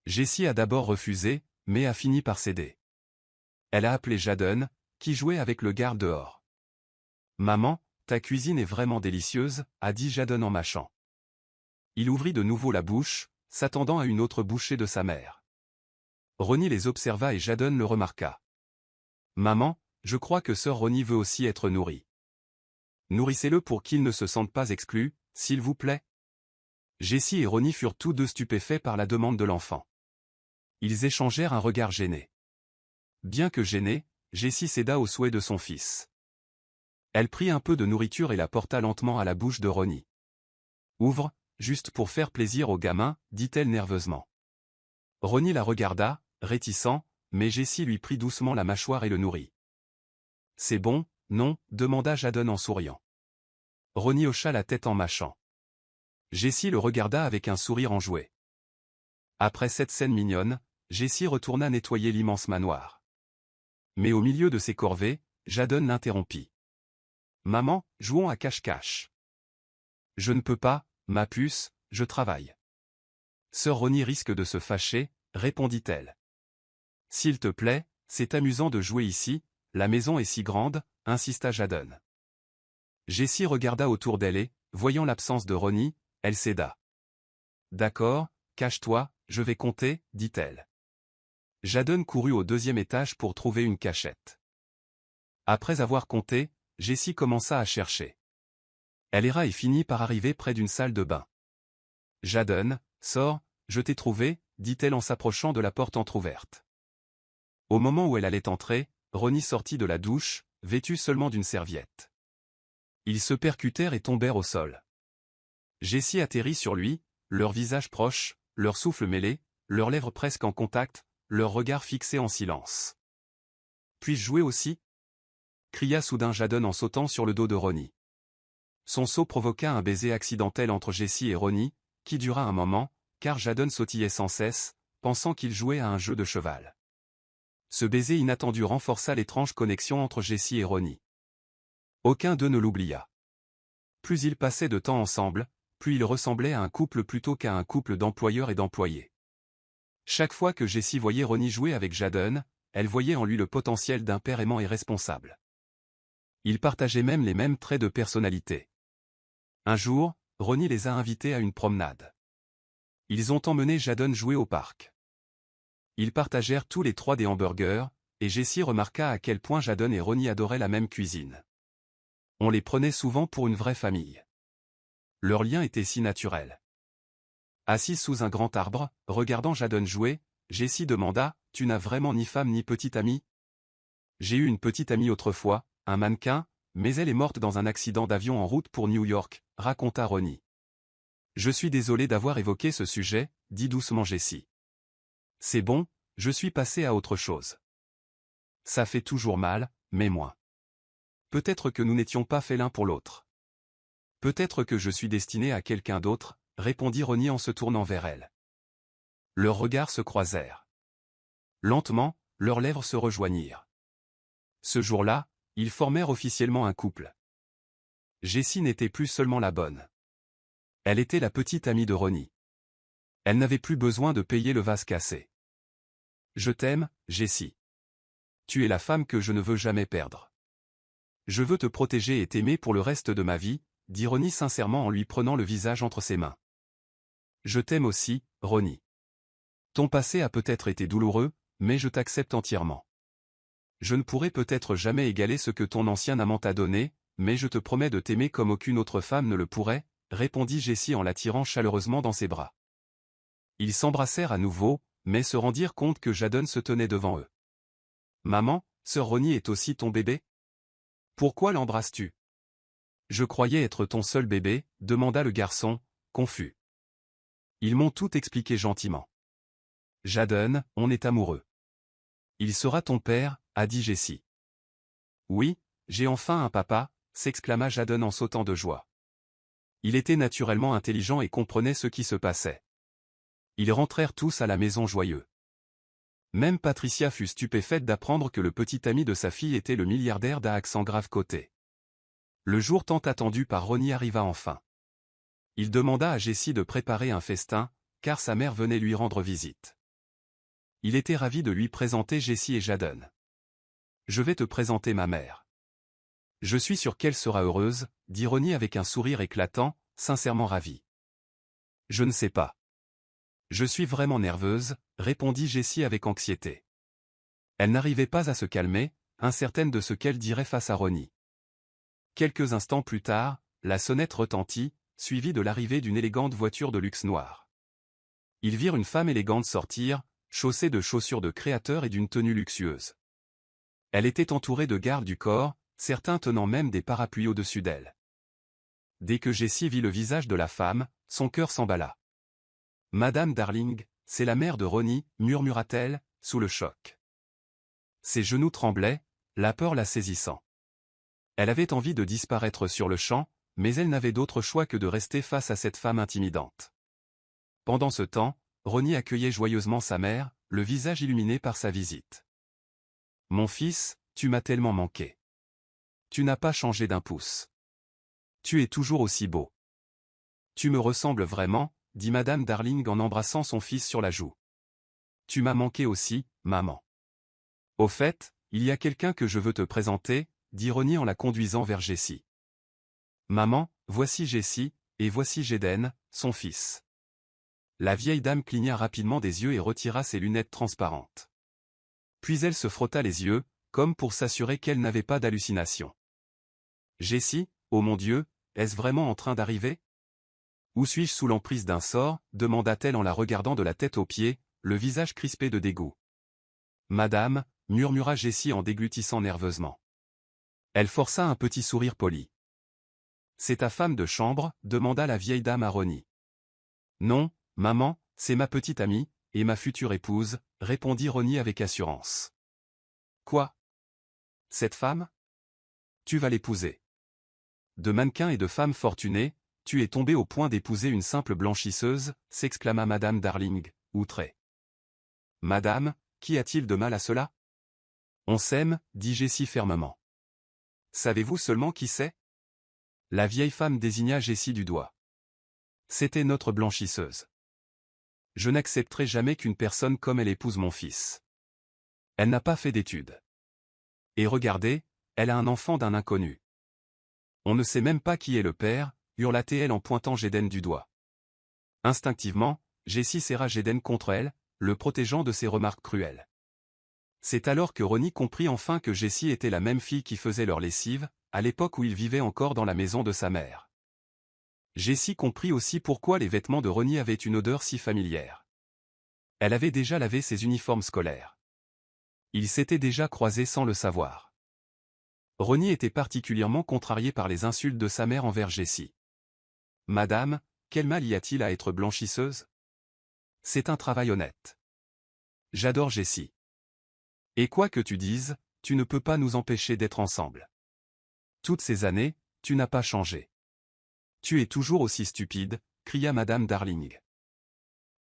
Jessie a d'abord refusé, mais a fini par céder. Elle a appelé Jadon, qui jouait avec le garde dehors. Maman, ta cuisine est vraiment délicieuse, a dit Jadon en mâchant. Il ouvrit de nouveau la bouche, s'attendant à une autre bouchée de sa mère. Ronnie les observa et Jadon le remarqua. Maman, je crois que sœur Ronnie veut aussi être nourrie. Nourrissez-le pour qu'il ne se sente pas exclu, s'il vous plaît. Jessie et Ronnie furent tous deux stupéfaits par la demande de l'enfant. Ils échangèrent un regard gêné. Bien que gênée, Jessie céda au souhait de son fils. Elle prit un peu de nourriture et la porta lentement à la bouche de Ronnie. Ouvre, juste pour faire plaisir au gamin, dit-elle nerveusement. Ronnie la regarda, réticent, mais Jessie lui prit doucement la mâchoire et le nourrit. C'est bon, non? Demanda Jadon en souriant. Ronnie hocha la tête en mâchant. Jessie le regarda avec un sourire enjoué. Après cette scène mignonne, Jessie retourna nettoyer l'immense manoir. Mais au milieu de ses corvées, Jadon l'interrompit. Maman, jouons à cache-cache. Je ne peux pas, ma puce, je travaille. Sœur Ronnie risque de se fâcher, répondit-elle. S'il te plaît, c'est amusant de jouer ici, la maison est si grande, insista Jadon. Jessie regarda autour d'elle et, voyant l'absence de Ronnie, elle céda. D'accord, cache-toi, je vais compter, dit-elle. Jadon courut au 2e étage pour trouver une cachette. Après avoir compté, Jessie commença à chercher. Elle erra et finit par arriver près d'une salle de bain. Jadon, sors, je t'ai trouvé, dit-elle en s'approchant de la porte entr'ouverte. Au moment où elle allait entrer, Ronnie sortit de la douche, vêtu seulement d'une serviette. Ils se percutèrent et tombèrent au sol. Jessie atterrit sur lui, leurs visages proches, leurs souffles mêlés, leurs lèvres presque en contact, leurs regards fixés en silence. Puis-je jouer aussi? Cria soudain Jadon en sautant sur le dos de Ronnie. Son saut provoqua un baiser accidentel entre Jessie et Ronnie, qui dura un moment, car Jadon sautillait sans cesse, pensant qu'il jouait à un jeu de cheval. Ce baiser inattendu renforça l'étrange connexion entre Jessie et Ronnie. Aucun d'eux ne l'oublia. Plus ils passaient de temps ensemble, plus ils ressemblaient à un couple plutôt qu'à un couple d'employeurs et d'employés. Chaque fois que Jessie voyait Ronnie jouer avec Jadon, elle voyait en lui le potentiel d'un père aimant et responsable. Ils partageaient même les mêmes traits de personnalité. Un jour, Ronnie les a invités à une promenade. Ils ont emmené Jadon jouer au parc. Ils partagèrent tous les trois des hamburgers, et Jessie remarqua à quel point Jadon et Ronnie adoraient la même cuisine. On les prenait souvent pour une vraie famille. Leur lien était si naturel. Assise sous un grand arbre, regardant Jadon jouer, Jessie demanda, « Tu n'as vraiment ni femme ni petite amie ?»« J'ai eu une petite amie autrefois, un mannequin, mais elle est morte dans un accident d'avion en route pour New York, » raconta Ronnie. « Je suis désolé d'avoir évoqué ce sujet, » dit doucement Jessie. « C'est bon, je suis passé à autre chose. Ça fait toujours mal, mais moins. Peut-être que nous n'étions pas faits l'un pour l'autre. Peut-être que je suis destiné à quelqu'un d'autre, » répondit Ronnie en se tournant vers elle. Leurs regards se croisèrent. Lentement, leurs lèvres se rejoignirent. Ce jour-là, ils formèrent officiellement un couple. Jessie n'était plus seulement la bonne. Elle était la petite amie de Ronnie. Elle n'avait plus besoin de payer le vase cassé. Je t'aime, Jessie. Tu es la femme que je ne veux jamais perdre. Je veux te protéger et t'aimer pour le reste de ma vie, dit Ronnie sincèrement en lui prenant le visage entre ses mains. Je t'aime aussi, Ronnie. Ton passé a peut-être été douloureux, mais je t'accepte entièrement. Je ne pourrai peut-être jamais égaler ce que ton ancien amant t'a donné, mais je te promets de t'aimer comme aucune autre femme ne le pourrait, répondit Jessie en l'attirant chaleureusement dans ses bras. Ils s'embrassèrent à nouveau, mais se rendirent compte que Jadon se tenait devant eux. Maman, sœur Ronnie est aussi ton bébé? Pourquoi l'embrasses-tu? Je croyais être ton seul bébé, demanda le garçon, confus. Ils m'ont tout expliqué gentiment. Jadon, on est amoureux. Il sera ton père, a dit Jessie. Oui, j'ai enfin un papa, s'exclama Jadon en sautant de joie. Il était naturellement intelligent et comprenait ce qui se passait. Ils rentrèrent tous à la maison joyeux. Même Patricia fut stupéfaite d'apprendre que le petit ami de sa fille était le milliardaire d'à accent grave coté. Le jour tant attendu par Ronnie arriva enfin. Il demanda à Jessie de préparer un festin, car sa mère venait lui rendre visite. Il était ravi de lui présenter Jessie et Jaden. « Je vais te présenter ma mère. Je suis sûr qu'elle sera heureuse, » dit Ronnie avec un sourire éclatant, sincèrement ravi. « Je ne sais pas. Je suis vraiment nerveuse, » répondit Jessie avec anxiété. Elle n'arrivait pas à se calmer, incertaine de ce qu'elle dirait face à Ronnie. Quelques instants plus tard, la sonnette retentit, suivie de l'arrivée d'une élégante voiture de luxe noire. Ils virent une femme élégante sortir, chaussée de chaussures de créateur et d'une tenue luxueuse. Elle était entourée de gardes du corps, certains tenant même des parapluies au-dessus d'elle. Dès que Jessie vit le visage de la femme, son cœur s'emballa. « Madame Darling, c'est la mère de Ronnie, » murmura-t-elle, sous le choc. Ses genoux tremblaient, la peur la saisissant. Elle avait envie de disparaître sur le champ, mais elle n'avait d'autre choix que de rester face à cette femme intimidante. Pendant ce temps, Ronnie accueillait joyeusement sa mère, le visage illuminé par sa visite. « Mon fils, tu m'as tellement manqué. Tu n'as pas changé d'un pouce. Tu es toujours aussi beau. Tu me ressembles vraiment, » dit Madame Darling en embrassant son fils sur la joue. « Tu m'as manqué aussi, maman. »« Au fait, il y a quelqu'un que je veux te présenter, » dit Ronnie en la conduisant vers Jessie. « Maman, voici Jessie, et voici Jaden, son fils. » La vieille dame cligna rapidement des yeux et retira ses lunettes transparentes. Puis elle se frotta les yeux, comme pour s'assurer qu'elle n'avait pas d'hallucination. « Jessie, oh mon Dieu, est-ce vraiment en train d'arriver ? Où suis-je sous l'emprise d'un sort ?» demanda-t-elle en la regardant de la tête aux pieds, le visage crispé de dégoût. « Madame » murmura Jessie en déglutissant nerveusement. Elle força un petit sourire poli. « C'est ta femme de chambre ?» demanda la vieille dame à Ronnie. « Non, maman, c'est ma petite amie, et ma future épouse » répondit Ronnie avec assurance. « Quoi ? Cette femme ? Tu vas l'épouser. De mannequin et de femme fortunée, tu es tombé au point d'épouser une simple blanchisseuse » s'exclama Madame Darling, outrée. « Madame, qu'y a-t-il de mal à cela ? On s'aime, » dit Jessie fermement. « Savez-vous seulement qui c'est ? » La vieille femme désigna Jessie du doigt. « C'était notre blanchisseuse. Je n'accepterai jamais qu'une personne comme elle épouse mon fils. Elle n'a pas fait d'études. Et regardez, elle a un enfant d'un inconnu. On ne sait même pas qui est le père, » hurla-t-elle en pointant Jaden du doigt. Instinctivement, Jessie serra Jaden contre elle, le protégeant de ses remarques cruelles. C'est alors que Ronnie comprit enfin que Jessie était la même fille qui faisait leur lessive, à l'époque où il vivait encore dans la maison de sa mère. Jessie comprit aussi pourquoi les vêtements de Ronnie avaient une odeur si familière. Elle avait déjà lavé ses uniformes scolaires. Ils s'étaient déjà croisés sans le savoir. Ronnie était particulièrement contrarié par les insultes de sa mère envers Jessie. « Madame, quel mal y a-t-il à être blanchisseuse ? C'est un travail honnête. J'adore Jessie. Et quoi que tu dises, tu ne peux pas nous empêcher d'être ensemble. Toutes ces années, tu n'as pas changé. Tu es toujours aussi stupide, » cria Madame Darling.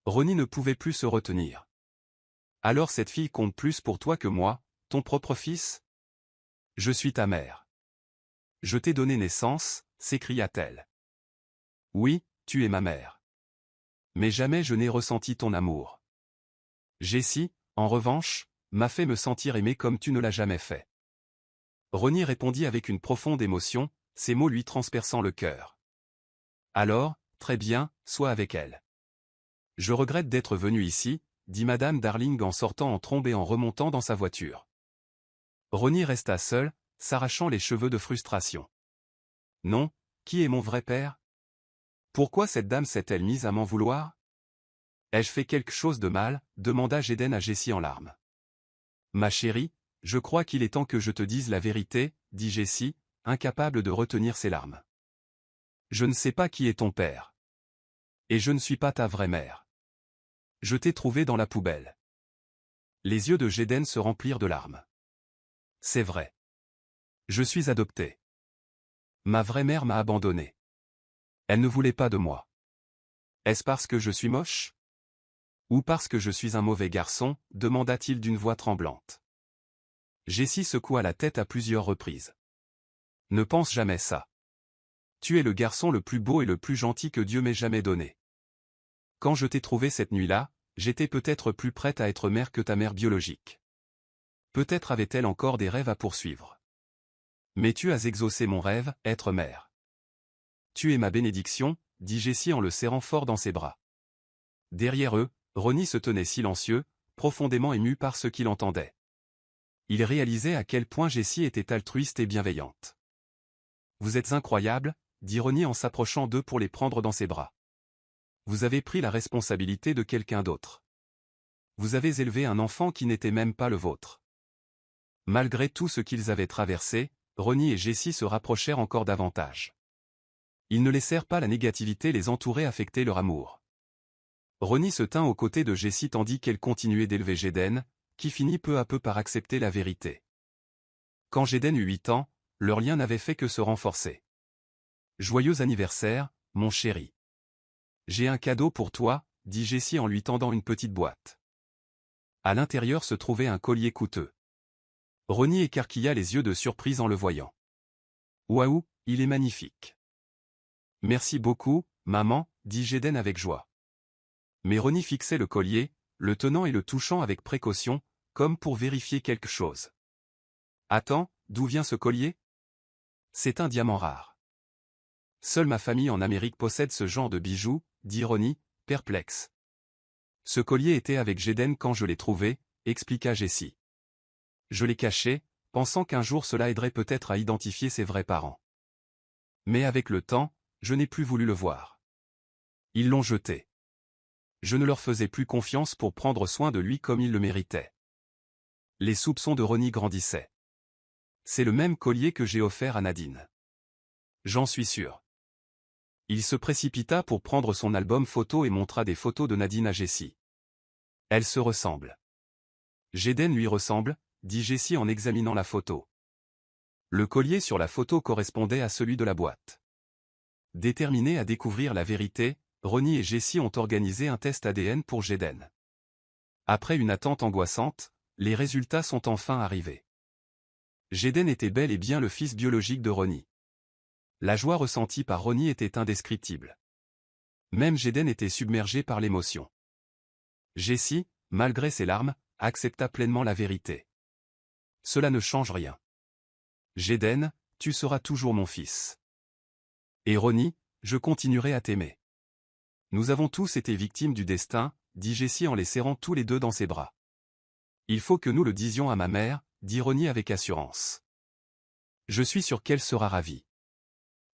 Ronnie ne pouvait plus se retenir. « Alors cette fille compte plus pour toi que moi, ton propre fils ? Je suis ta mère. Je t'ai donné naissance, » s'écria-t-elle. « Oui, tu es ma mère. Mais jamais je n'ai ressenti ton amour. Jessie, en revanche, m'a fait me sentir aimé comme tu ne l'as jamais fait. » Ronnie répondit avec une profonde émotion, ces mots lui transperçant le cœur. « Alors, très bien, sois avec elle. »« Je regrette d'être venu ici, » dit Madame Darling en sortant en trombe et en remontant dans sa voiture. Ronnie resta seul, s'arrachant les cheveux de frustration. « Non, qui est mon vrai père ? Pourquoi cette dame s'est-elle mise à m'en vouloir ? Ai-je fait quelque chose de mal ?» demanda Jaden à Jessie en larmes. « Ma chérie, je crois qu'il est temps que je te dise la vérité, » dit Jessie, incapable de retenir ses larmes. « Je ne sais pas qui est ton père. Et je ne suis pas ta vraie mère. Je t'ai trouvé dans la poubelle. » Les yeux de Jaden se remplirent de larmes. « C'est vrai. Je suis adopté. Ma vraie mère m'a abandonné. Elle ne voulait pas de moi. Est-ce parce que je suis moche? Ou parce que je suis un mauvais garçon? Demanda-t-il d'une voix tremblante. Jessie secoua la tête à plusieurs reprises. Ne pense jamais ça. Tu es le garçon le plus beau et le plus gentil que Dieu m'ait jamais donné. Quand je t'ai trouvé cette nuit-là, j'étais peut-être plus prête à être mère que ta mère biologique. Peut-être avait-elle encore des rêves à poursuivre. Mais tu as exaucé mon rêve, être mère. Tu es ma bénédiction, dit Jessie en le serrant fort dans ses bras. Derrière eux, Ronnie se tenait silencieux, profondément ému par ce qu'il entendait. Il réalisait à quel point Jessie était altruiste et bienveillante. Vous êtes incroyable, dit Ronnie en s'approchant d'eux pour les prendre dans ses bras. Vous avez pris la responsabilité de quelqu'un d'autre. Vous avez élevé un enfant qui n'était même pas le vôtre. Malgré tout ce qu'ils avaient traversé, Ronnie et Jessie se rapprochèrent encore davantage. Ils ne laissèrent pas la négativité les entourer affecter leur amour. Ronnie se tint aux côtés de Jessie tandis qu'elle continuait d'élever Jaden, qui finit peu à peu par accepter la vérité. Quand Jaden eut 8 ans, leur lien n'avait fait que se renforcer. Joyeux anniversaire, mon chéri. J'ai un cadeau pour toi, dit Jessie en lui tendant une petite boîte. À l'intérieur se trouvait un collier coûteux. Ronnie écarquilla les yeux de surprise en le voyant. Waouh, il est magnifique. Merci beaucoup, maman, dit Jaden avec joie. Mais Ronnie fixait le collier, le tenant et le touchant avec précaution, comme pour vérifier quelque chose. Attends, d'où vient ce collier? C'est un diamant rare. Seule ma famille en Amérique possède ce genre de bijoux, dit Ronnie, perplexe. Ce collier était avec Jaden quand je l'ai trouvé, expliqua Jessie. Je l'ai caché, pensant qu'un jour cela aiderait peut-être à identifier ses vrais parents. Mais avec le temps, je n'ai plus voulu le voir. Ils l'ont jeté. Je ne leur faisais plus confiance pour prendre soin de lui comme il le méritait. Les soupçons de Ronnie grandissaient. C'est le même collier que j'ai offert à Nadine. J'en suis sûr. Il se précipita pour prendre son album photo et montra des photos de Nadine à Jessie. Elles se ressemblent. Jaden lui ressemble, dit Jessie en examinant la photo. Le collier sur la photo correspondait à celui de la boîte. Déterminés à découvrir la vérité, Ronnie et Jessie ont organisé un test ADN pour Jaden. Après une attente angoissante, les résultats sont enfin arrivés. Jaden était bel et bien le fils biologique de Ronnie. La joie ressentie par Ronnie était indescriptible. Même Jaden était submergé par l'émotion. Jessie, malgré ses larmes, accepta pleinement la vérité. Cela ne change rien. Jaden, tu seras toujours mon fils. Et Ronnie, je continuerai à t'aimer. Nous avons tous été victimes du destin, dit Jessie en les serrant tous les deux dans ses bras. Il faut que nous le disions à ma mère, dit Ronnie avec assurance. Je suis sûr qu'elle sera ravie.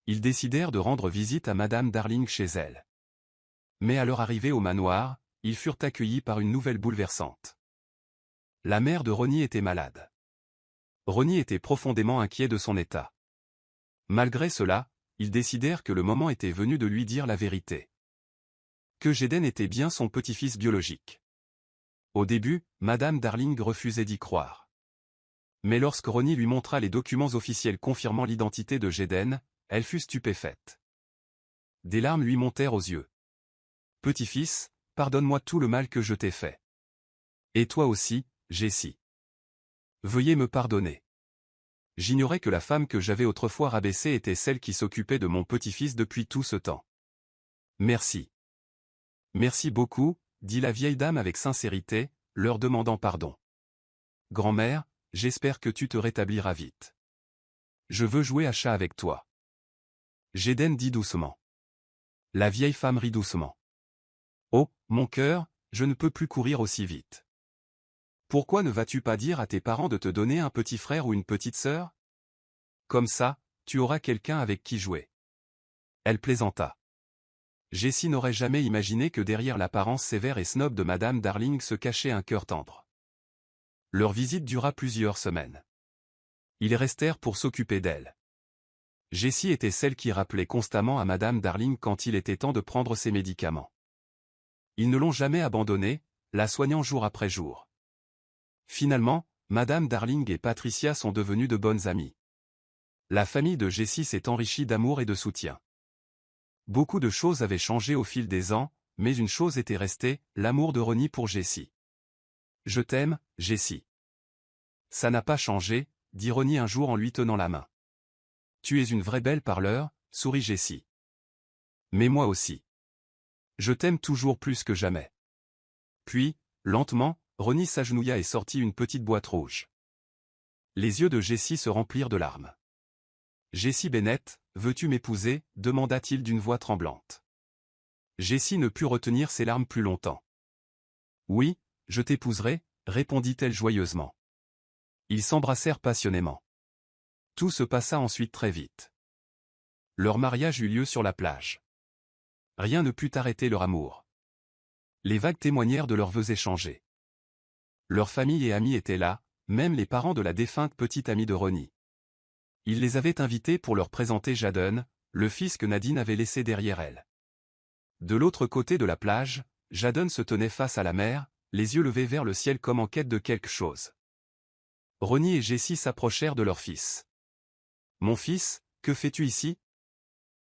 Ils décidèrent de rendre visite à Madame Darling chez elle. Mais à leur arrivée au manoir, ils furent accueillis par une nouvelle bouleversante. La mère de Ronnie était malade. Ronnie était profondément inquiet de son état. Malgré cela, ils décidèrent que le moment était venu de lui dire la vérité. Que Jaden était bien son petit-fils biologique. Au début, Madame Darling refusait d'y croire. Mais lorsque Ronnie lui montra les documents officiels confirmant l'identité de Jaden, elle fut stupéfaite. Des larmes lui montèrent aux yeux. « Petit-fils, pardonne-moi tout le mal que je t'ai fait. Et toi aussi, Jessie. Veuillez me pardonner. J'ignorais que la femme que j'avais autrefois rabaissée était celle qui s'occupait de mon petit-fils depuis tout ce temps. Merci. Merci beaucoup, dit la vieille dame avec sincérité, leur demandant pardon. Grand-mère, j'espère que tu te rétabliras vite. Je veux jouer à chat avec toi. Jaden dit doucement. La vieille femme rit doucement. Oh, mon cœur, je ne peux plus courir aussi vite. Pourquoi ne vas-tu pas dire à tes parents de te donner un petit frère ou une petite sœur? Comme ça, tu auras quelqu'un avec qui jouer. Elle plaisanta. Jessie n'aurait jamais imaginé que derrière l'apparence sévère et snob de Madame Darling se cachait un cœur tendre. Leur visite dura plusieurs semaines. Ils restèrent pour s'occuper d'elle. Jessie était celle qui rappelait constamment à Madame Darling quand il était temps de prendre ses médicaments. Ils ne l'ont jamais abandonnée, la soignant jour après jour. Finalement, Madame Darling et Patricia sont devenues de bonnes amies. La famille de Jessie s'est enrichie d'amour et de soutien. Beaucoup de choses avaient changé au fil des ans, mais une chose était restée, l'amour de Ronnie pour Jessie. « Je t'aime, Jessie. »« Ça n'a pas changé, » dit Ronnie un jour en lui tenant la main. « Tu es une vraie belle parleur, » sourit Jessie. « Mais moi aussi. Je t'aime toujours plus que jamais. » Puis, lentement, Ronnie s'agenouilla et sortit une petite boîte rouge. Les yeux de Jessie se remplirent de larmes. « Jessie Bennett, veux-tu m'épouser » demanda-t-il d'une voix tremblante. Jessie ne put retenir ses larmes plus longtemps. « Oui, je t'épouserai » répondit-elle joyeusement. Ils s'embrassèrent passionnément. Tout se passa ensuite très vite. Leur mariage eut lieu sur la plage. Rien ne put arrêter leur amour. Les vagues témoignèrent de leurs vœux échangés. Leur famille et amis étaient là, même les parents de la défunte petite amie de Ronnie. Ils les avaient invités pour leur présenter Jadon, le fils que Nadine avait laissé derrière elle. De l'autre côté de la plage, Jadon se tenait face à la mer, les yeux levés vers le ciel comme en quête de quelque chose. Ronnie et Jessie s'approchèrent de leur fils. « Mon fils, que fais-tu ici ?»«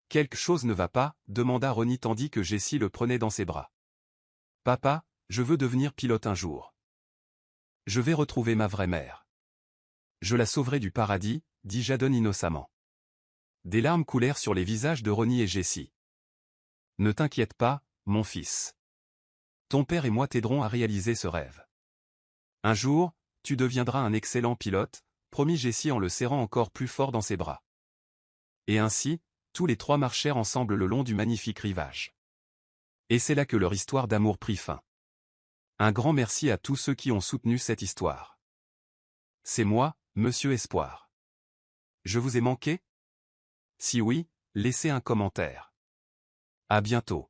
Quelque chose ne va pas » demanda Ronnie tandis que Jessie le prenait dans ses bras. « Papa, je veux devenir pilote un jour. Je vais retrouver ma vraie mère. Je la sauverai du paradis, » dit Jadon innocemment. Des larmes coulèrent sur les visages de Ronnie et Jessie. « Ne t'inquiète pas, mon fils. Ton père et moi t'aiderons à réaliser ce rêve. Un jour, tu deviendras un excellent pilote, » promit Jessie en le serrant encore plus fort dans ses bras. Et ainsi, tous les trois marchèrent ensemble le long du magnifique rivage. Et c'est là que leur histoire d'amour prit fin. Un grand merci à tous ceux qui ont soutenu cette histoire. C'est moi, Monsieur Espoir. Je vous ai manqué? Si oui, laissez un commentaire. À bientôt.